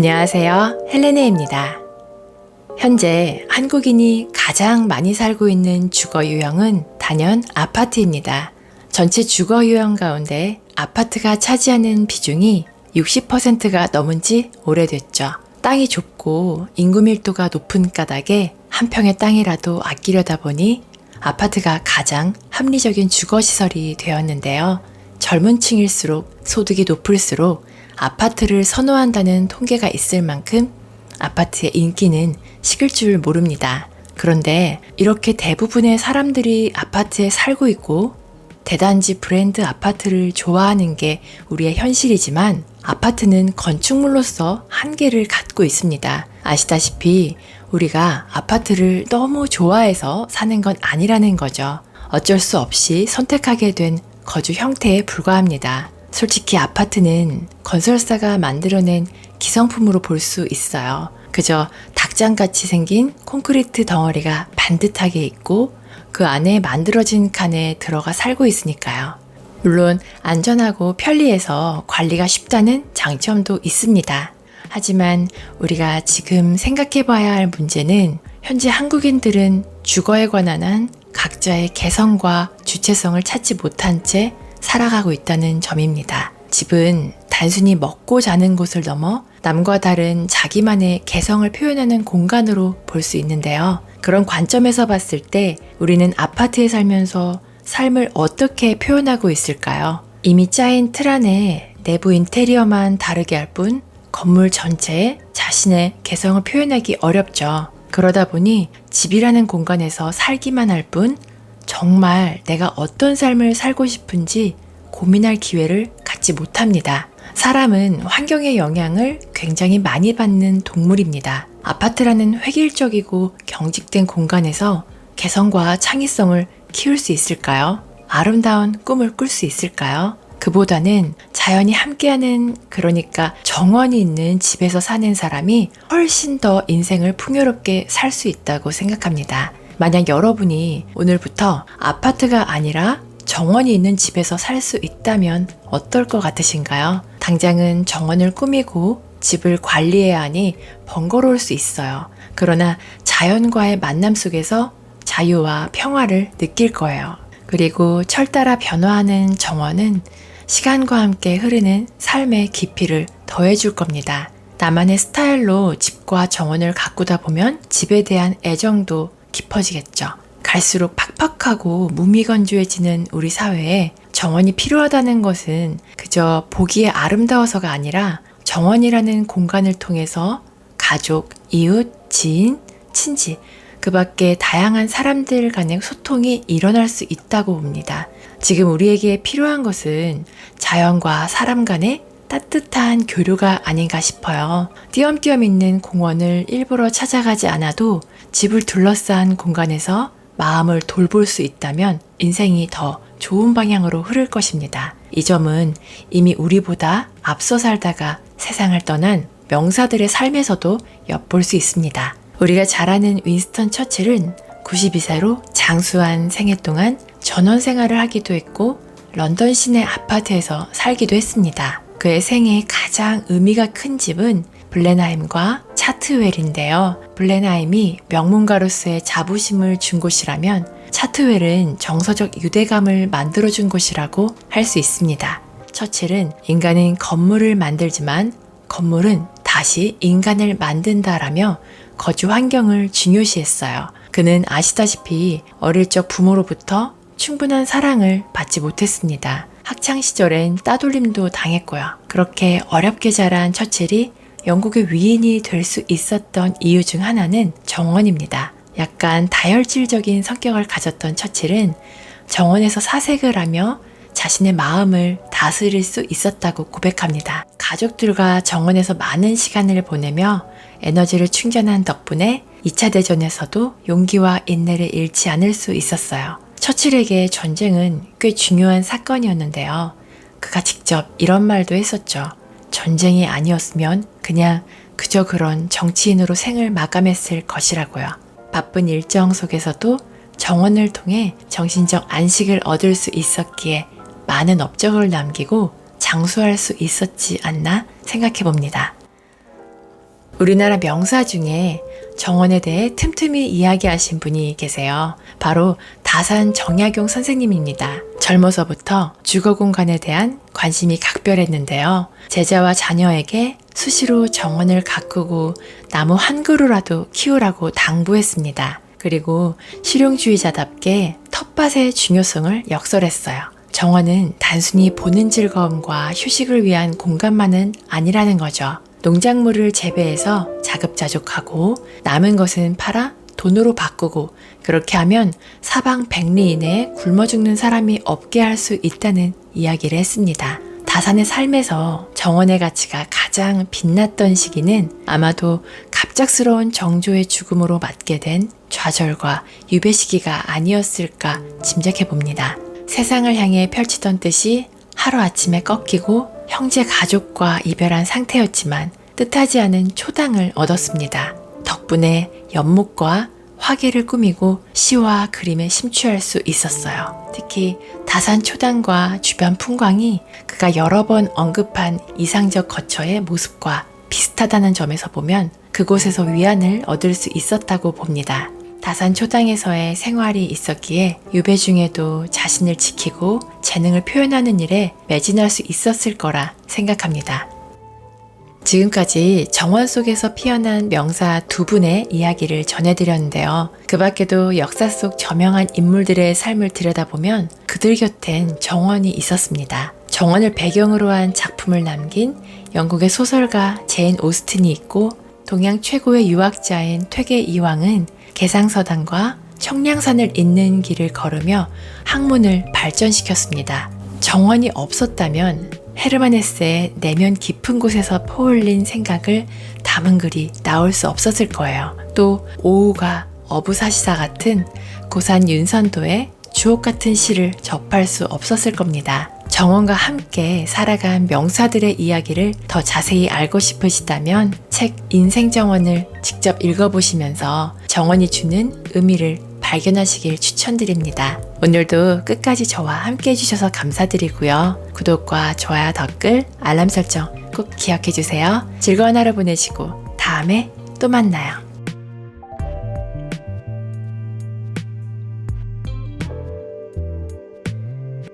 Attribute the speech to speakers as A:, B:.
A: 안녕하세요. 헬레네입니다. 현재 한국인이 가장 많이 살고 있는 주거 유형은 단연 아파트입니다. 전체 주거 유형 가운데 아파트가 차지하는 비중이 60%가 넘은 지 오래됐죠. 땅이 좁고 인구 밀도가 높은 까닭에 한 평의 땅이라도 아끼려다 보니 아파트가 가장 합리적인 주거시설이 되었는데요. 젊은 층일수록 소득이 높을수록 아파트를 선호한다는 통계가 있을 만큼 아파트의 인기는 식을 줄 모릅니다. 그런데 이렇게 대부분의 사람들이 아파트에 살고 있고 대단지 브랜드 아파트를 좋아하는 게 우리의 현실이지만 아파트는 건축물로서 한계를 갖고 있습니다. 아시다시피 우리가 아파트를 너무 좋아해서 사는 건 아니라는 거죠. 어쩔 수 없이 선택하게 된 거주 형태에 불과합니다. 솔직히 아파트는 건설사가 만들어낸 기성품으로 볼 수 있어요. 그저 닭장같이 생긴 콘크리트 덩어리가 반듯하게 있고 그 안에 만들어진 칸에 들어가 살고 있으니까요. 물론 안전하고 편리해서 관리가 쉽다는 장점도 있습니다. 하지만 우리가 지금 생각해 봐야 할 문제는 현재 한국인들은 주거에 관한 한 각자의 개성과 주체성을 찾지 못한 채 살아가고 있다는 점입니다. 집은 단순히 먹고 자는 곳을 넘어 남과 다른 자기만의 개성을 표현하는 공간으로 볼 수 있는데요. 그런 관점에서 봤을 때 우리는 아파트에 살면서 삶을 어떻게 표현하고 있을까요? 이미 짜인 틀 안에 내부 인테리어만 다르게 할 뿐 건물 전체에 자신의 개성을 표현하기 어렵죠. 그러다 보니 집이라는 공간에서 살기만 할 뿐 정말 내가 어떤 삶을 살고 싶은지 고민할 기회를 갖지 못합니다. 사람은 환경의 영향을 굉장히 많이 받는 동물입니다. 아파트라는 획일적이고 경직된 공간에서 개성과 창의성을 키울 수 있을까요? 아름다운 꿈을 꿀 수 있을까요? 그보다는 자연이 함께하는, 그러니까 정원이 있는 집에서 사는 사람이 훨씬 더 인생을 풍요롭게 살 수 있다고 생각합니다. 만약 여러분이 오늘부터 아파트가 아니라 정원이 있는 집에서 살 수 있다면 어떨 것 같으신가요? 당장은 정원을 꾸미고 집을 관리해야 하니 번거로울 수 있어요. 그러나 자연과의 만남 속에서 자유와 평화를 느낄 거예요. 그리고 철 따라 변화하는 정원은 시간과 함께 흐르는 삶의 깊이를 더해줄 겁니다. 나만의 스타일로 집과 정원을 가꾸다 보면 집에 대한 애정도 깊어지겠죠. 갈수록 팍팍하고 무미건조해지는 우리 사회에 정원이 필요하다는 것은 그저 보기에 아름다워서가 아니라 정원이라는 공간을 통해서 가족, 이웃, 지인, 친지, 그 밖에 다양한 사람들 간의 소통이 일어날 수 있다고 봅니다. 지금 우리에게 필요한 것은 자연과 사람 간의 따뜻한 교류가 아닌가 싶어요. 띄엄띄엄 있는 공원을 일부러 찾아가지 않아도 집을 둘러싼 공간에서 마음을 돌볼 수 있다면 인생이 더 좋은 방향으로 흐를 것입니다. 이 점은 이미 우리보다 앞서 살다가 세상을 떠난 명사들의 삶에서도 엿볼 수 있습니다. 우리가 잘 아는 윈스턴 처칠은 92세로 장수한 생애 동안 전원 생활을 하기도 했고 런던 시내 아파트에서 살기도 했습니다. 그의 생애의 가장 의미가 큰 집은 블렌하임과 차트웰인데요. 블렌하임이 명문가로서의 자부심을 준 곳이라면 차트웰은 정서적 유대감을 만들어준 곳이라고 할 수 있습니다. 처칠은 인간은 건물을 만들지만 건물은 다시 인간을 만든다라며 거주 환경을 중요시했어요. 그는 아시다시피 어릴 적 부모로부터 충분한 사랑을 받지 못했습니다. 학창시절엔 따돌림도 당했고요. 그렇게 어렵게 자란 처칠이 영국의 위인이 될 수 있었던 이유 중 하나는 정원입니다. 약간 다혈질적인 성격을 가졌던 처칠은 정원에서 사색을 하며 자신의 마음을 다스릴 수 있었다고 고백합니다. 가족들과 정원에서 많은 시간을 보내며 에너지를 충전한 덕분에 2차 대전에서도 용기와 인내를 잃지 않을 수 있었어요. 처칠에게 전쟁은 꽤 중요한 사건이었는데요. 그가 직접 이런 말도 했었죠. 전쟁이 아니었으면 그냥 그저 그런 정치인으로 생을 마감했을 것이라고요. 바쁜 일정 속에서도 정원을 통해 정신적 안식을 얻을 수 있었기에 많은 업적을 남기고 장수할 수 있었지 않나 생각해 봅니다. 우리나라 명사 중에 정원에 대해 틈틈이 이야기하신 분이 계세요. 바로 다산 정약용 선생님입니다. 젊어서부터 주거 공간에 대한 관심이 각별했는데요. 제자와 자녀에게 수시로 정원을 가꾸고 나무 한 그루라도 키우라고 당부했습니다. 그리고 실용주의자답게 텃밭의 중요성을 역설했어요. 정원은 단순히 보는 즐거움과 휴식을 위한 공간만은 아니라는 거죠. 농작물을 재배해서 자급자족하고 남은 것은 팔아 돈으로 바꾸고 그렇게 하면 사방 백리 이내에 굶어 죽는 사람이 없게 할 수 있다는 이야기를 했습니다. 다산의 삶에서 정원의 가치가 가장 빛났던 시기는 아마도 갑작스러운 정조의 죽음으로 맞게 된 좌절과 유배 시기가 아니었을까 짐작해 봅니다. 세상을 향해 펼치던 뜻이 하루아침에 꺾이고 형제 가족과 이별한 상태였지만 뜻하지 않은 초당을 얻었습니다. 덕분에 연못과 화계를 꾸미고 시와 그림에 심취할 수 있었어요. 특히 다산 초당과 주변 풍광이 그가 여러 번 언급한 이상적 거처의 모습과 비슷하다는 점에서 보면 그곳에서 위안을 얻을 수 있었다고 봅니다. 다산 초당에서의 생활이 있었기에 유배 중에도 자신을 지키고 재능을 표현하는 일에 매진할 수 있었을 거라 생각합니다. 지금까지 정원 속에서 피어난 명사 두 분의 이야기를 전해드렸는데요. 그 밖에도 역사 속 저명한 인물들의 삶을 들여다보면 그들 곁엔 정원이 있었습니다. 정원을 배경으로 한 작품을 남긴 영국의 소설가 제인 오스틴이 있고 동양 최고의 유학자인 퇴계 이황은 개상서당과 청량산을 잇는 길을 걸으며 학문을 발전시켰습니다. 정원이 없었다면 헤르만 헤세의 내면 깊은 곳에서 퍼올린 생각을 담은 글이 나올 수 없었을 거예요. 또 오후가 어부사시사 같은 고산 윤선도의 주옥 같은 시를 접할 수 없었을 겁니다. 정원과 함께 살아간 명사들의 이야기를 더 자세히 알고 싶으시다면 책 인생정원을 직접 읽어보시면서 정원이 주는 의미를 발견하시길 추천드립니다. 오늘도 끝까지 저와 함께 해주셔서 감사드리고요. 구독과 좋아요, 댓글, 알람 설정 꼭 기억해주세요. 즐거운 하루 보내시고 다음에 또 만나요.